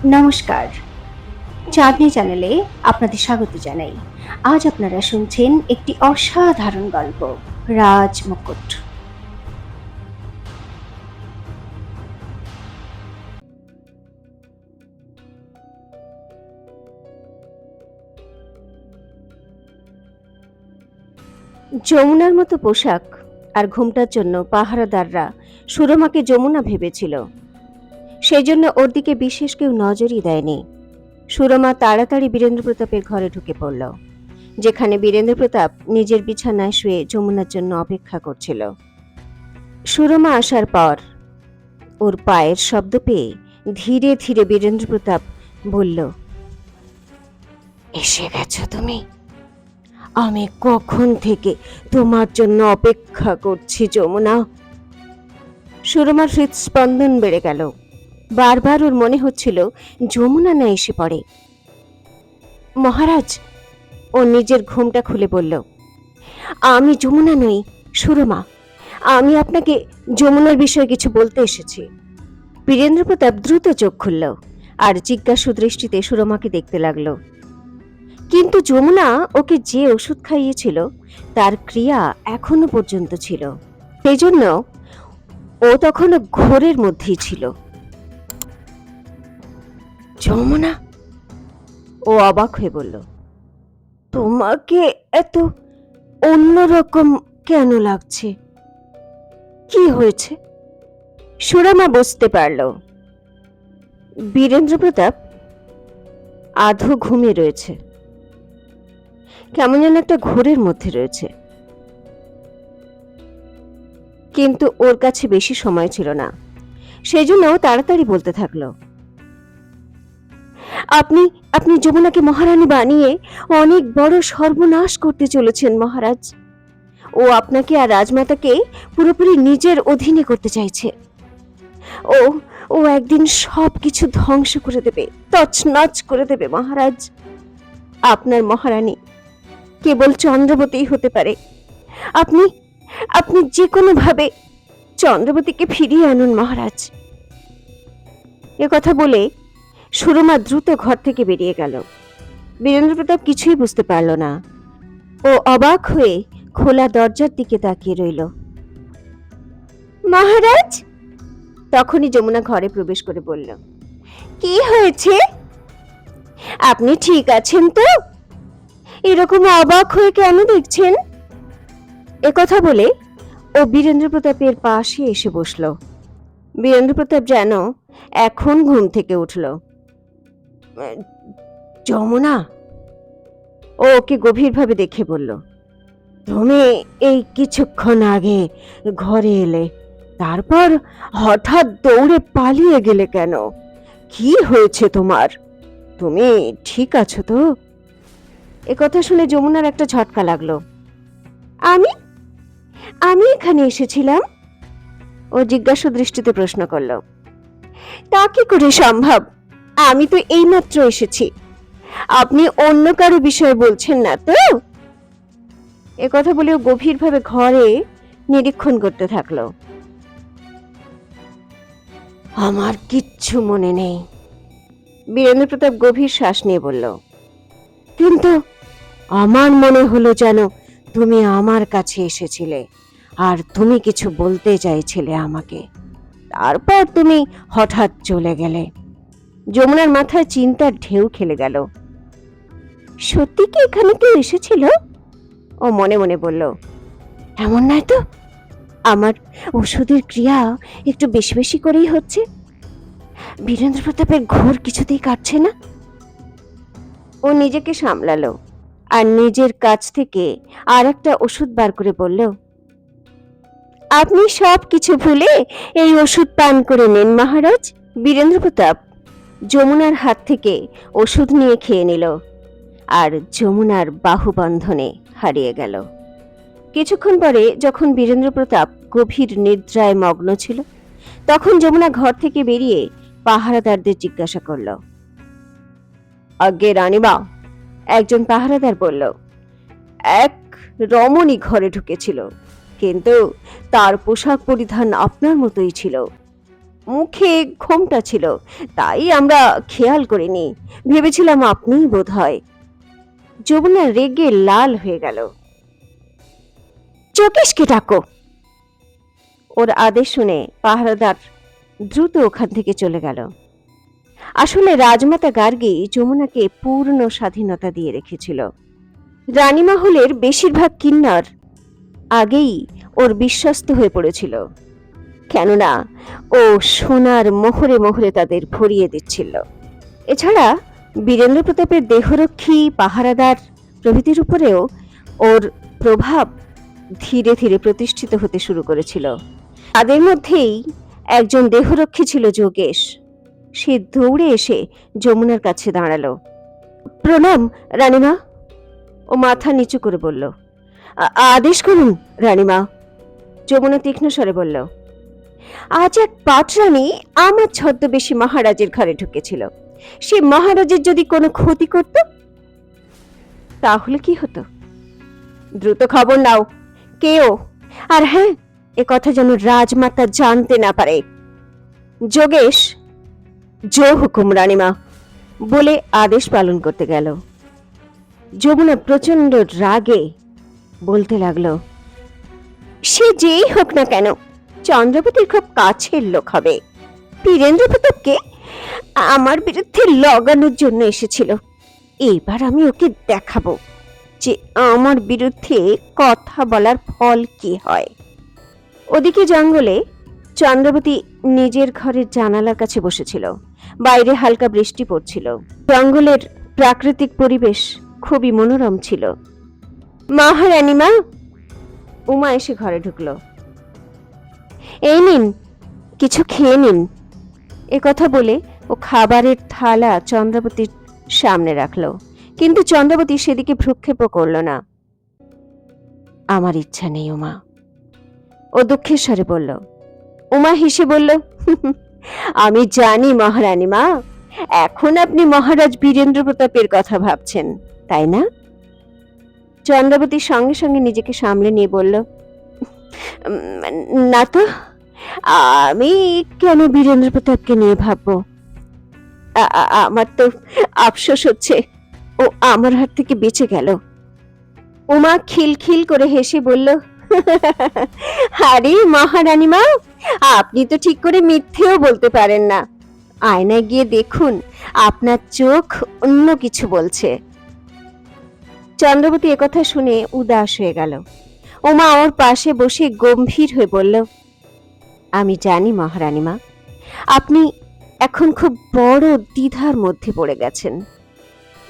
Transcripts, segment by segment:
নমস্কার, চাঁদনি চ্যানেলে আপনাদের স্বাগত জানাই। আজ আপনারা শুনছেন একটি অসাধারণ গল্প, রাজ মুকুট। যমুনার মতো পোশাক আর ঘুমটার জন্য পাহারাদাররা সুরমাকে যমুনা ভেবেছিল, সেই জন্য ওর দিকে বিশেষ কেউ নজরই দেয়নি। সুরমা তাড়াতাড়ি বীরেন্দ্র প্রতাপের ঘরে ঢুকে পড়ল, যেখানে বীরেন্দ্র প্রতাপ নিজের বিছানায় শুয়ে যমুনার জন্য অপেক্ষা করছিল। সুরমা আসার পর ওর পায়ের শব্দ পেয়ে ধীরে ধীরে বীরেন্দ্র প্রতাপ বলল, এসে গেছো তুমি? আমি কখন থেকে তোমার জন্য অপেক্ষা করছি যমুনা। সুরমার হৃদস্পন্দন বেড়ে গেল। বারবার ওর মনে হচ্ছিল যমুনা না এসে পড়ে। মহারাজ, ও নিজের ঘুমটা খুলে বলল, আমি যমুনা নই, সুরমা। আমি আপনাকে যমুনার বিষয়ে কিছু বলতে এসেছি। বীরেন্দ্র প্রতাপ দ্রুত চোখ খুলল আর জিজ্ঞাসু দৃষ্টিতে সুরমাকে দেখতে লাগলো। কিন্তু যমুনা ওকে যে ওষুধ খাইয়েছিল তার ক্রিয়া এখনো পর্যন্ত ছিল, সেই জন্য ও তখনও ঘোরের মধ্যেই ছিল। যমুনা, ও অবাক হয়ে বলল, তোমাকে এত অন্যরকম কেন লাগছে? কি হয়েছে? সুরমা বুঝতে পারল বীরেন্দ্র প্রতাপ আধো ঘুমে রয়েছে, কেমন যেন একটা ঘোরের মধ্যে রয়েছে। কিন্তু ওর কাছে বেশি সময় ছিল না, সেই জন্য তাড়াতাড়ি বলতে থাকলো, আপনি আপনি যমুনাকে মহারানী বানিয়ে অনেক বড় সর্বনাশ করতে চলেছেন মহারাজ। ও আপনাকে আর রাজমাতাকে পুরোপুরি নিজের অধীনে করতে চাইছে। ও ও একদিন সবকিছু ধ্বংস করে দেবে, তছনছ করে দেবে মহারাজ। আপনার মহারানী কেবল চন্দ্রবতী হতে পারে। আপনি আপনি যে কোনো ভাবে চন্দ্রবতীকে ফিরিয়ে আনুন মহারাজ। এ কথা বলে সুরমা দ্রুত ঘর থেকে বেরিয়ে গেল। বীরেন্দ্র প্রতাপ কিছুই বুঝতে পারল না। ও অবাক হয়ে খোলা দরজার দিকে তাকিয়ে রইল। মহারাজ! তখনই যমুনা ঘরে প্রবেশ করে বলল, কি হয়েছে? আপনি ঠিক আছেন তো? এরকম অবাক হয়ে কেন দেখছেন? একথা বলে ও বীরেন্দ্র প্রতাপের পাশে এসে বসল। বীরেন্দ্র প্রতাপ যেন এখন ঘুম থেকে উঠল। যমুনা, ও ওকে গভীরভাবে দেখে বলল, তুমি এই কিছুক্ষণ আগে ঘরে এলে, তারপর হঠাৎ দৌড়ে পালিয়ে গেলে কেন? কি হয়েছে তোমার? তুমি ঠিক আছো তো? একথা শুনে যমুনার একটা ঝটকা লাগলো। আমি আমি এখানে এসেছিলাম? ও জিজ্ঞাসু দৃষ্টিতে প্রশ্ন করল। তা কি করে সম্ভব? আমি তো এইমাত্র এসেছি। আপনি অন্য কারো বিষয়ে বলছেন না তো? একথা বলেও গভীরভাবে ঘরে নিরীক্ষণ করতে থাকলো। আমার কিচ্ছু মনে নেই, বীরেন্দ্র প্রতাপ গভীর শ্বাস নিয়ে বলল। কিন্তু আমার মনে হলো যেন তুমি আমার কাছে এসেছিলে আর তুমি কিছু বলতে চাইছিলে আমাকে, তারপর তুমি হঠাৎ চলে গেলে। যমুনার মাথায় চিন্তার ঢেউ খেলে গেল। সত্যি কি এখানে কেউ এসেছিল? ও মনে মনে বলল, এমন নয় তো? আমার ওষুধের ক্রিয়া একটু বেশি বেশি করেই হচ্ছে। বীরেন্দ্র প্রতাপের ঘোর কিছুতেই কাটছে না। ও নিজেকে সামলালো আর নিজের কাছ থেকে আর একটা ওষুধ বার করে বলল, আপনি সব কিছু ভুলে এই ওষুধ পান করে নিন মহারাজ। বীরেন্দ্র প্রতাপ যমুনার হাত থেকে ওষুধ নিয়ে খেয়ে নিল আর যমুনার বাহুবন্ধনে হারিয়ে গেল। কিছুক্ষণ পরে যখন বীরেন্দ্র প্রতাপ গভীর নিদ্রায় মগ্ন ছিল, তখন যমুনা ঘর থেকে বেরিয়ে পাহারাদারদের জিজ্ঞাসা করল, আজ্ঞে রানীমা। একজন পাহারাদার বলল, এক রমণী ঘরে ঢুকেছিল, কিন্তু তার পোশাক পরিধান আপনার মতোই ছিল। মুখে ঘোমটা ছিল, তাই আমরা খেয়াল করিনি, ভেবেছিলাম আপনিই বোধহয়। যমুনা রেগে লাল হয়ে গেল। যোগেশকে ডাকো। ওর আদেশ শুনে পাহারাদার দ্রুত ওখান থেকে চলে গেল। আসলে রাজমাতা গার্গী যমুনাকে পূর্ণ স্বাধীনতা দিয়ে রেখেছিল। রানীমহলের বেশিরভাগ কিন্নর আগেই ওর বিশ্বস্ত হয়ে পড়েছিল, কেননা ও সোনার মোহরে মোহরে তাদের ভরিয়ে দিচ্ছিল। এছাড়া বীরেন্দ্র প্রতাপের দেহরক্ষী, পাহারাদার প্রভৃতির উপরেও ওর প্রভাব ধীরে ধীরে প্রতিষ্ঠিত হতে শুরু করেছিল। তাদের মধ্যেই একজন দেহরক্ষী ছিল যোগেশ। সে দৌড়ে এসে যমুনার কাছে দাঁড়ালো। প্রণাম রানীমা। ও মাথা নিচু করে বলল। আদেশ করুন রানীমা। যমুনা তীক্ষ্ণ স্বরে বলল, আজ এক পাটরানী আমার ছদ্মবেশী মহারাজের ঘরে ঢুকেছিল। সে মহারাজের যদি কোনো ক্ষতি করত তাহলে কি হতো? দ্রুত খবর নাও, কেউ, আর হ্যাঁ, এ কথা যেন রাজমাতা জানতে না পারে। যোগেশ জো হুকুম রানীমা বলে আদেশ পালন করতে গেল। যমুনা প্রচন্ড রাগে বলতে লাগলো, সে যেই হোক না কেন চন্দ্রপতির খুব কাছের লোক হবে। বীরেন্দ্র প্রতাপকে আমার বিরুদ্ধে লাগানোর জন্য এসেছিল। এবার আমি ওকে দেখাবো যে আমার বিরুদ্ধে কথা বলার ফল কি হয়। ওদিকে জঙ্গলে চন্দ্রবতী নিজের ঘরের জানালার কাছে বসেছিল। বাইরে হালকা বৃষ্টি পড়ছিল। জঙ্গলের প্রাকৃতিক পরিবেশ খুবই মনোরম ছিল। মহারানী মা। উমা এসে ঘরে ঢুকলো। এই নিন, কিছু খেয়ে নিন। এ কথা বলে ও খাবারের থালা চন্দ্রাবতীর সামনে রাখলো, কিন্তু চন্দ্রাবতী সেদিকে ভ্রুক্ষেপও করল না। আমার ইচ্ছা নেই উমা, ও দুঃখের স্বরে বলল। উমা হেসে বলল, আমি জানি মহারানী মা, এখন আপনি মহারাজ বীরেন্দ্র প্রতাপের কথা ভাবছেন, তাই না? চন্দ্রাবতী সঙ্গে সঙ্গে নিজেকে সামলে নিয়ে বলল, না তো, আমি কেন বীরেন্দ্র প্রতাপকে নিয়ে ভাববো? আমার তো আফসোস হচ্ছে ও আমার হাত থেকে বেঁচে গেল। উমা খিলখিল করে হেসে বলল, আরে মহারানী মা, আপনি তো ঠিক করে মিথ্যেও বলতে পারেন না। আয়নায় গিয়ে দেখুন, আপনার চোখ অন্য কিছু বলছে। চন্দ্রবতী একথা শুনে উদাস হয়ে গেল। উমা ওর পাশে বসে গম্ভীর হয়ে বলল, আমি জানি মহারানী মা, আপনি এখন খুব বড় দ্বিধার মধ্যে পড়ে গেছেন।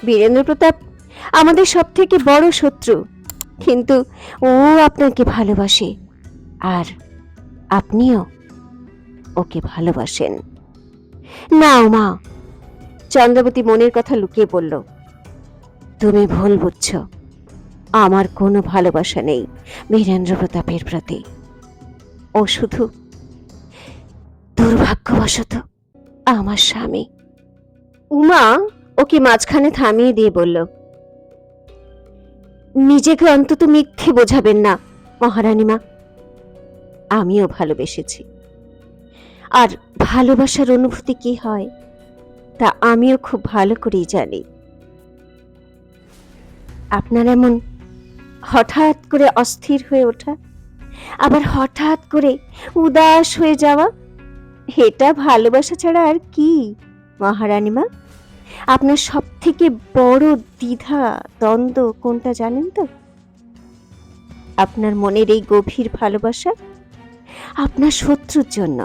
বীরেন্দ্র প্রতাপ আমাদের সব থেকে বড় শত্রু, কিন্তু ও আপনাকে ভালোবাসে, আর আপনিও ওকে ভালোবাসেন। না মা, চন্দ্রবতী মনের কথা লুকিয়ে বলল, তুমি ভুল বুঝছো। আমার কোনো ভালোবাসা নেই বীরেন্দ্র প্রতাপের প্রতি। ও শুধু দুর্ভাগ্যবশত আমার স্বামী। উমা ওকে মাঝখানে থামিয়ে দিয়ে বলল, নিজেকে অন্তত মিথ্যে বোঝাবেন না মহারানী মা। আমিও ভালোবেসেছি, আর ভালোবাসার অনুভূতি কি হয় তা আমিও খুব ভালো করেই জানি। আপনার এমন হঠাৎ করে অস্থির হয়ে ওঠা, আবার হঠাৎ করে উদাস হয়ে যাওয়া, এটা ভালোবাসা ছাড়া আর কি মহারানী মা? আপনার সব থেকে বড় দ্বিধা দ্বন্দ্ব কোনটা জানেন তো? আপনার মনের এই গভীর ভালোবাসা আপনার শত্রুর জন্য।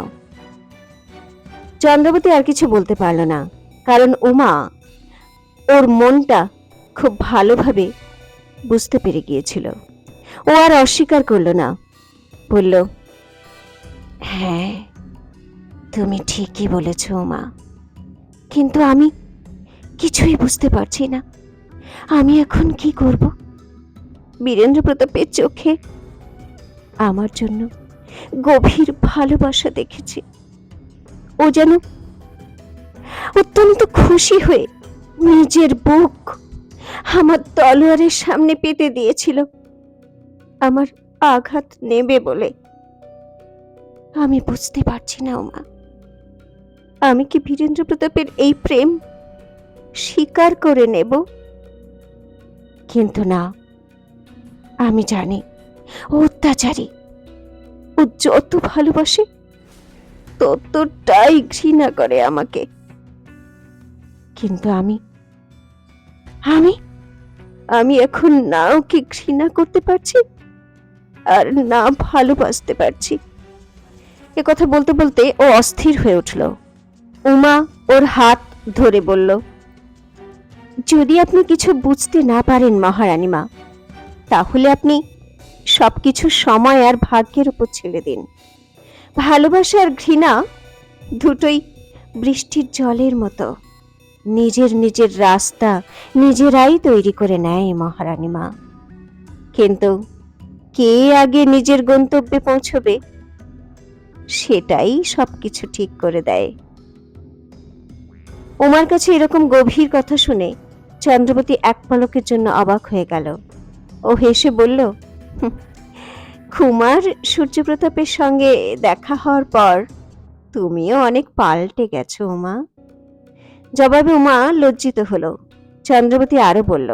চন্দ্রবতী আর কিছু বলতে পারল না, কারণ উমা ওর মনটা খুব ভালোভাবে বুঝতে পেরে গিয়েছিল। ও আর অস্বীকার করল না, বলল, হ্যাঁ তুমি ঠিকই বলেছ উমা, কিন্তু আমি কিছুই বুঝতে পারছি না আমি এখন কি করব। বীরেন্দ্র প্রতাপের চোখে আমার জন্য গভীর ভালোবাসা দেখেছি। ও যেন অত্যন্ত খুশি হয়ে নিজের বুক আমার তলোয়ারের সামনে পেতে দিয়েছিল আমার আঘাত নেবে বলে। আমি বুঝতে পারছি না উমা, আমি কি বীরেন্দ্র প্রতাপের এই প্রেম স্বীকার করে নেব? কিন্তু না, আমি জানি ও অত্যাচারী। ও যত ভালোবাসে ততটাই ঘৃণা করে আমাকে। কিন্তু আমি আমি আমি এখন না ওকে ঘৃণা করতে পারছি আর না ভালোবাসতে পারছি। এ কথা বলতে বলতে ও অস্থির হয়ে উঠল। উমা ওর হাত ধরে বলল, যদি আপনি কিছু বুঝতে না পারেন মহারানীমা, তাহলে আপনি সবকিছু সময় আর ভাগ্যের উপর ছেড়ে দিন। ভালোবাসা আর ঘৃণা দুটোই বৃষ্টির জলের মতো, নিজের নিজের রাস্তা নিজেরাই তৈরি করে নেয় মহারানীমা। কিন্তু কে আগে নিজের গন্তব্যে পৌঁছবে সেটাই সবকিছু ঠিক করে দেয়। উমার কাছে এরকম গভীর কথা শুনে চন্দ্রবতী এক পলকের জন্য অবাক হয়ে গেল। ও হেসে বলল, কুমার সূর্যপ্রতাপের সঙ্গে দেখা হওয়ার পর তুমিও অনেক পাল্টে গেছো উমা। জবাবে উমা লজ্জিত হলো। চন্দ্রবতী আরো বলল,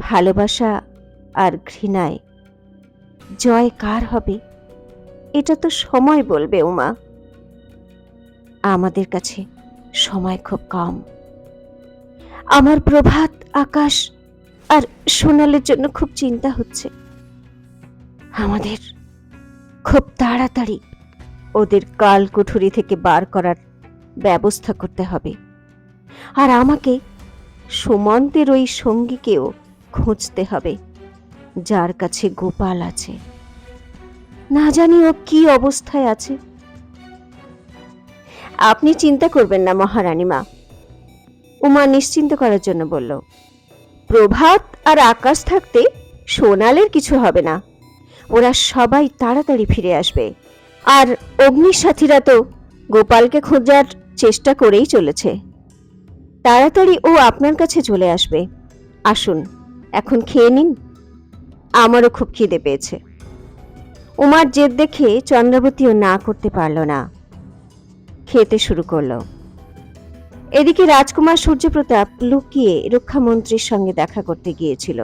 ভালোবাসা আর ঘৃণায় জয় কার হবে এটা তো সময় বলবে উমা। আমাদের কাছে সময় খুব কম। আমার প্রভাত, আকাশ আর সোনালের জন্য খুব চিন্তা হচ্ছে। আমাদের খুব তাড়াতাড়ি ওদের কাল কুঠুরি থেকে বার করার ব্যবস্থা করতে হবে। আর আমাকে সুমন্তের ওই সঙ্গীকেও খুঁজতে হবে যার কাছে গোপাল আছে। না জানি ও কি অবস্থায় আছে। আপনি চিন্তা করবেন না মহারানীমা, উমা নিশ্চিন্ত করার জন্য বলল। প্রভাত আর আকাশ থাকতে সোনালের কিছু হবে না। ওরা সবাই তাড়াতাড়ি ফিরে আসবে। আর অগ্নির সাথীরা তো গোপালকে খোঁজার চেষ্টা করেই চলেছে। তাড়াতাড়ি ও আপনার কাছে চলে আসবে। আসুন, এখন খেয়ে নিন, আমারও খুব খিদে পেয়েছে। উমার জেদ দেখে চন্দ্রাবতীও না করতে পারল না, খেতে শুরু করলো। এদিকে রাজকুমার সূর্যপ্রতাপ লুকিয়ে রক্ষামন্ত্রীর সঙ্গে দেখা করতে গিয়েছিল।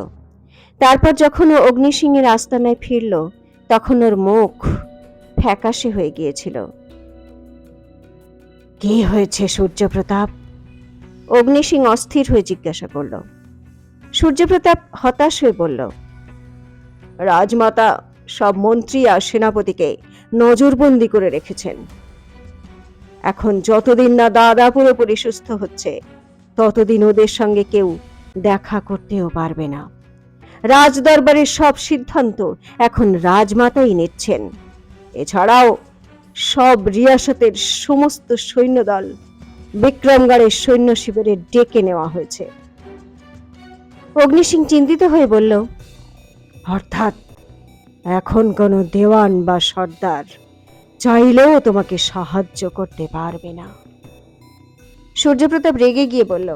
তারপর যখন ও অগ্নিসিংহের আস্তানায় ফিরল, তখন ওর মুখ ফ্যাকাশে হয়ে গিয়েছিল। কি হয়েছে সূর্যপ্রতাপ? অগ্নিসিংহ অস্থির হয়ে জিজ্ঞাসা করল। সূর্যপ্রতাপ হতাশ হয়ে বলল, রাজমাতা সব মন্ত্রী আর সেনাপতিকে নজরবন্দি করে রেখেছেন। এখন যতদিন না দাদা পুরোপুরি সুস্থ হচ্ছে ততদিন ওদের সঙ্গে কেউ দেখা করতেও পারবে না। রাজদরবারের সব সিদ্ধান্ত এখন রাজমাতাই নিচ্ছেন। এছাড়াও সব রিয়াসতের সমস্ত সৈন্যদল বিক্রমগড়ের সৈন্য শিবিরে ডেকে নেওয়া হয়েছে। অগ্নিসিংহ চিন্তিত হয়ে বলল, অর্থাৎ এখন কোনো দেওয়ান বা সর্দার চাইলেও তোমাকে সাহায্য করতে পারবে না। সূর্যপ্রতাপ রেগে গিয়ে বলল,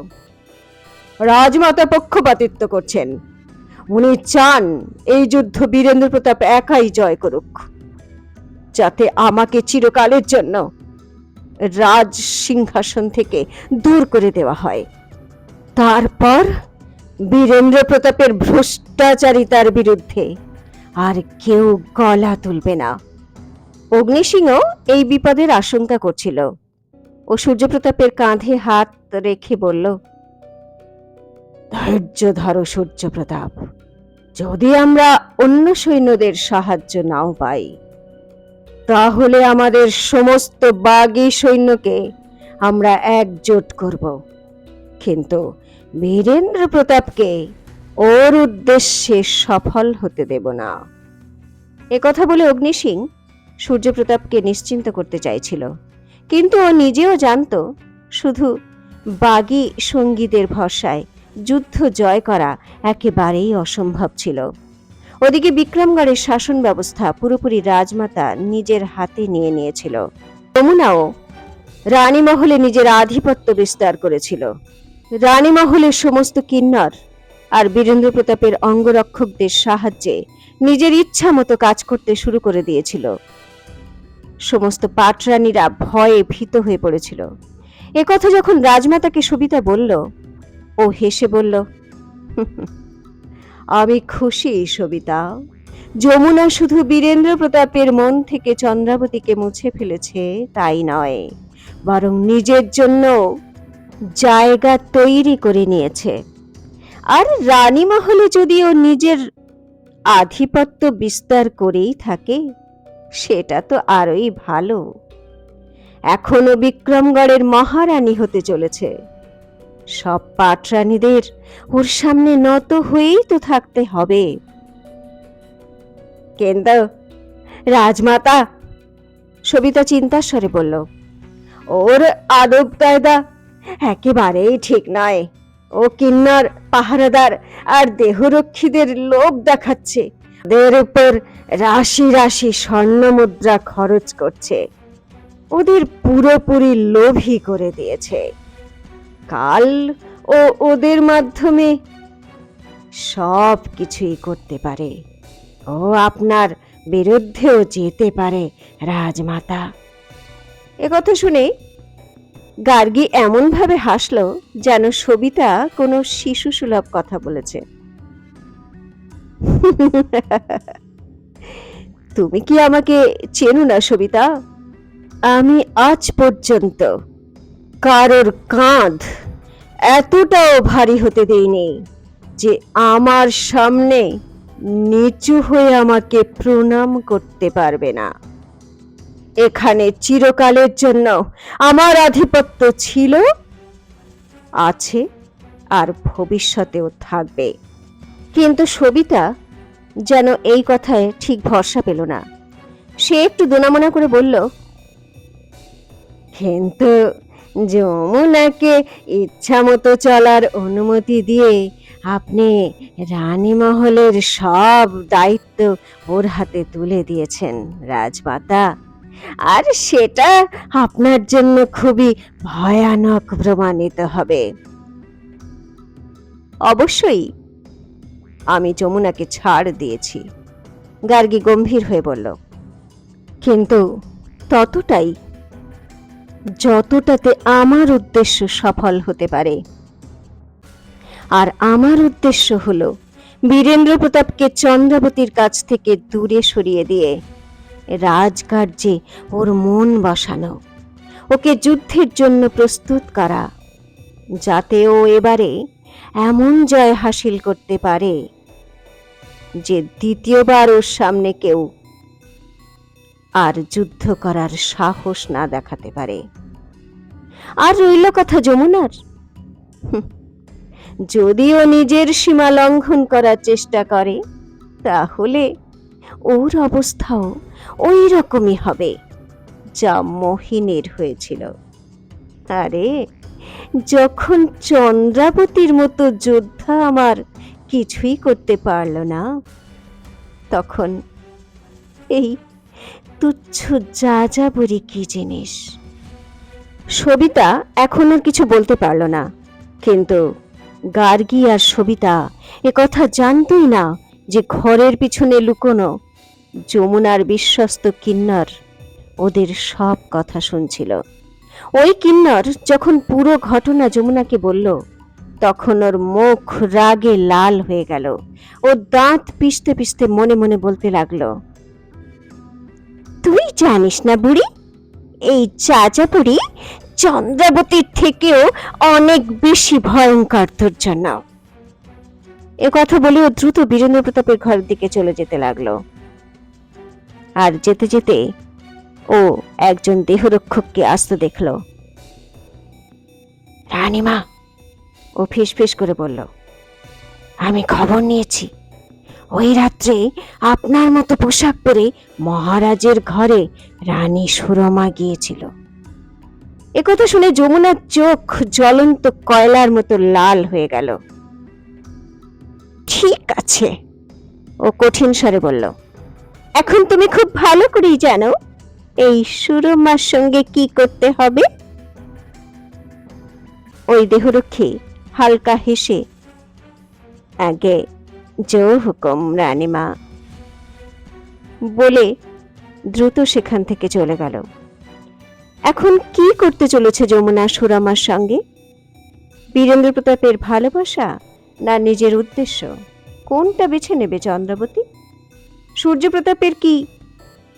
রাজমাতা পক্ষপাতিত্ব করছেন। উনি চান এই যুদ্ধ বীরেন্দ্র প্রতাপ একাই জয় করুক, যাতে আমাকে চিরকালের জন্য রাজ সিংহাসন থেকে দূর করে দেওয়া হয়। তারপর বীরেন্দ্র প্রতাপের ভ্রষ্টাচারিতার বিরুদ্ধে আর কেউ গলা তুলবে না। অগ্নিসিংহ এই বিপদের আশঙ্কা করছিল। ও সূর্যপ্রতাপের কাঁধে হাত রেখে বলল, ধৈর্য ধরো সূর্যপ্রতাপ। যদি আমরা অন্য সৈন্যদের সাহায্য নাও পাই, তাহলে আমাদের সমস্ত বাগী সৈন্যকে আমরা একজোট করব, কিন্তু বীরেন্দ্র প্রতাপকে ওর উদ্দেশ্যে সফল হতে দেব না। একথা বলে অগ্নিসিংহ সূর্যপ্রতাপকে নিশ্চিন্ত করতে চাইছিল, কিন্তু ও নিজেও জানত শুধু বাগী সঙ্গীদের ভরসায় যুদ্ধ জয় করা একেবারেই অসম্ভব ছিল। ওদিকে বিক্রমগড়ের শাসন ব্যবস্থা পুরোপুরি রাজমাতা নিজের হাতে নিয়ে নিয়েছিল। যমুনাও রানীমহলে নিজের আধিপত্য বিস্তার করেছিল। রানীমহলের সমস্ত কিন্নর আর বীরেন্দ্র প্রতাপের অঙ্গরক্ষকদের সাহায্যে নিজের ইচ্ছা মতো কাজ করতে শুরু করে দিয়েছিল। সমস্ত পাটরানীরা ভয়ে ভীত হয়ে পড়েছিল। একথা যখন রাজমাতাকে সবিতা বলল, ও হেসে বলল, আমি খুশি সবিতা। যমুনা শুধু বীরেন্দ্র প্রতাপের মন থেকে চন্দ্রাবতীকে মুছে ফেলেছে তাই নয়, বরং নিজের জন্য জায়গা তৈরি করে নিয়েছে। আর রানী মহলে যদিও নিজের আধিপত্য বিস্তার করেই থাকে, সেটা তো আরোই ভালো। এখনো বিক্রমগড়ের মহারানী হতে চলেছে। সব পাটরানীদের ওর সামনে নত হয়েই তো থাকতে হবে। কিন্তু রাজমাতা, সবিতা চিন্তার স্বরে বলল, ওর আদব কায়দা একেবারেই ঠিক নয়। ও কিন্নর, পাহারাদার আর দেহরক্ষীদের লোভ দেখাচ্ছে, ওদের উপর রাশি রাশি স্বর্ণ মুদ্রা খরচ করছে, ওদের পুরোপুরি লোভী করে দিয়েছে। কাল ও ওদের মাধ্যমে সব কিছুই করতে পারে। ও আপনার বিরুদ্ধেও যেতে পারে রাজমাতা। একথা শুনে গার্গী এমন ভাবে হাসলো যেন সবিতা কোনো শিশু সুলভ কথা বলেছে। তুমি কি আমাকে চেনো না সবিতা? আমি আজ পর্যন্ত কারোর কাঁধ এতটাও ভারী হতে দেইনি যে আমার সামনে নিচু হয়ে আমাকে প্রণাম করতে পারবে না। এখানে চিরকালের জন্য আমার আধিপত্য ছিল, আছে আর ভবিষ্যতেও থাকবে। কিন্তু সবিতা যেন এই কথায় ঠিক ভরসা পেল না। সে একটু দোনামোনা করে বলল, কিন্তু যমুনাকে ইচ্ছা মতো চলার অনুমতি দিয়ে আপনি রানী মহলের সব দায়িত্ব ওর হাতে তুলে দিয়েছেন রাজমাতা, আর সেটা আপনার জন্য খুবই ভয়ানক প্রমাণিত হবে। অবশ্যই আমি যমুনাকে ছাড় দিয়েছি, গার্গী গম্ভীর হয়ে বলল, কিন্তু ততটাই যতটাতে আমার উদ্দেশ্য সফল হতে পারে। আর আমার উদ্দেশ্য হলো বীরেন্দ্র প্রতাপকে চন্দ্রাবতীর কাছ থেকে দূরে সরিয়ে দিয়ে রাজকার্যে ওর মন বসানো, ওকে যুদ্ধের জন্য প্রস্তুত করা, যাতে ও এবারে এমন জয় হাসিল করতে পারে যে দ্বিতীয়বার ওর সামনে কেউ আর যুদ্ধ করার সাহস না দেখাতে পারে। আর রইল কথা যমুনার, যদিও নিজের সীমা লঙ্ঘন করার চেষ্টা করে, তাহলে ওর অবস্থাও ওই রকমই হবে যা মোহিনীর হয়েছিল। আরে, যখন চন্দ্রাবতীর মতো যোদ্ধা আমার কিছুই করতে পারল না, তখন এই তুচ্ছ যাযাবরী কি জিনিস? সবিতা এখন আর কিছু বলতে পারল না, কিন্তু গার্গী আর সবিতা একথা জানতই না যে ঘরের পিছনে লুকোনো যমুনার বিশ্বস্ত কিন্নর ওদের সব কথা শুনছিল। ওই কিন্নর যখন পুরো ঘটনা যমুনাকে বলল, তখন ওর মুখ রাগে লাল হয়ে গেল। ও দাঁত পিষতে পিষতে মনে মনে বলতে লাগলো, তুই জানিস না বুড়ি, এই যাযাবরী চন্দ্রাবতীর থেকেও অনেক বেশি ভয়ঙ্কর তোর জন্য। এ কথা বলে ও দ্রুত বীরেন্দ্র প্রতাপের ঘরের দিকে চলে যেতে লাগলো। আর যেতে যেতে ও একজন দেহরক্ষককে আসতে দেখল। রানীমা, ও ফিসফিস করে বলল, আমি খবর নিয়েছি, ওই রাত্রে আপনার মতো পোশাক পরে মহারাজের ঘরে রানী সুরমা গিয়েছিল। একথা শুনে যমুনার চোখ জ্বলন্ত কয়লার মতো লাল হয়ে গেল। ঠিক আছে, ও কঠিন স্বরে বলল, এখন তুমি খুব ভালো করেই জানো এই সুরমার সঙ্গে কি করতে হবে। ওই দেহরক্ষী হালকা হেসে, আগে জো হুকুম রানীমা বলে দ্রুত সেখান থেকে চলে গেল। এখন কি করতে চলেছে যমুনা সুরমার সঙ্গে? বীরেন্দ্র প্রতাপের ভালোবাসা না নিজের উদ্দেশ্য, কোনটা বেছে নেবে চন্দ্রাবতী? সূর্যপ্রতাপের কি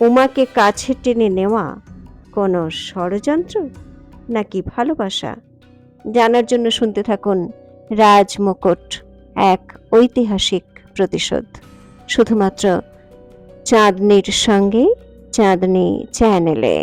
উমাকে কাছে টেনে নেওয়া কোনো ষড়যন্ত্র নাকি ভালোবাসা? জানার জন্য শুনতে থাকুন রাজমুকুট, এক ঐতিহাসিক প্রতিশোধ, শুধুমাত্র চাঁদনীর সঙ্গে চাঁদনী চ্যানেলে।